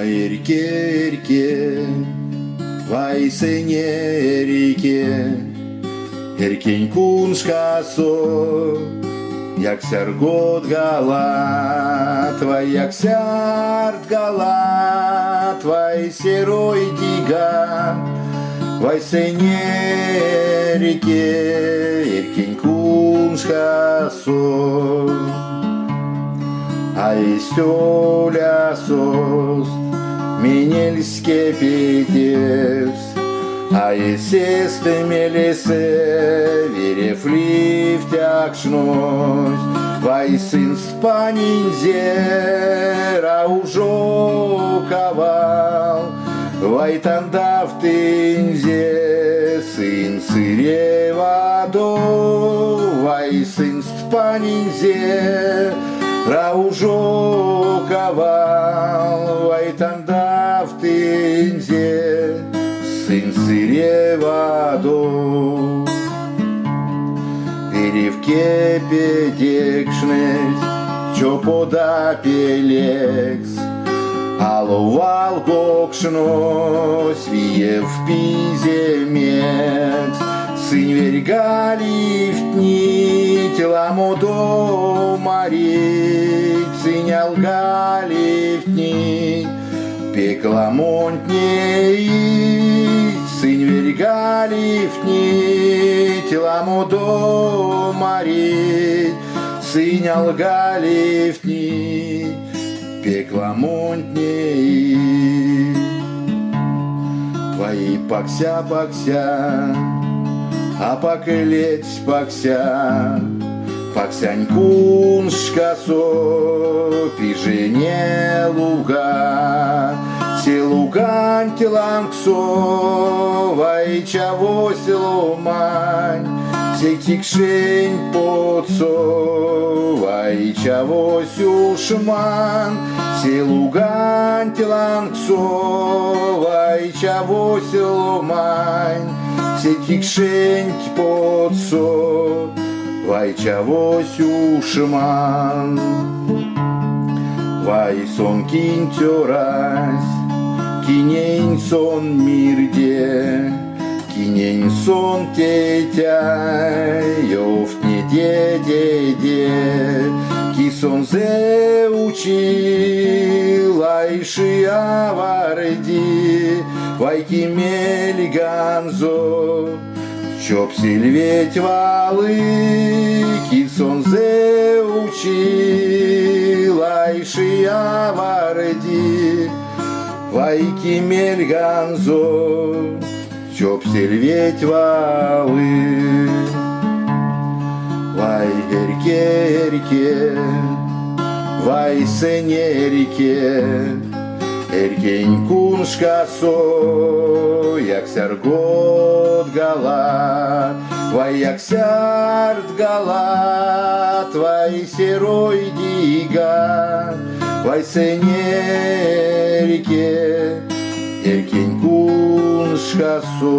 Erke, vai синє Еркень куншкасо, як сяргот галат, вай як сярд галат, вай серой дига, вай синє Еркень куншкасо, ай стёлясос, Менельске петевс, а есесты мелесе, верефли втякшнось, вай сын спанинзе, раужо ковал, вай тандав тынзе, сын сыревадо, вай сын спанинзе, раужо ковал, вай тандав тынзе, сын сыревадо. Веревке педекшнес, чо подапелекс, аловал кокшнос, вие в пиземекс, сын вергалифтнить, ламодо марить, сын алгалифтнить, пекламонтней, сын вергалифтнить, ламодо марить, сын алгалифтнить, пекламонтней. Твои пакся, а покелеть пакся, паксянь куншкасо, пижене луга, се лугань телангсо, вай чаво селомань, се тикшень подсо, вай чаво сюшман, се лугань телангсо, вай чаво селомань, се тикшень подсо, вай чаво сюшман. Вай сон кинтёрась, кинень сон мирде, кинень сон тетя, ёвтне деде, кисон зе учил, айши аварди, вай кимель ганзо, чоп сильветь валы, кисон зе учил, айши аварди, вай кимель ганзо, чоп сильветь валы. Вай эрке, вай сенерике, Еркень куншкасо, як сяргот галат, вай як сярд галат, вай серой дига, вай сенерике, Еркень куншкасо.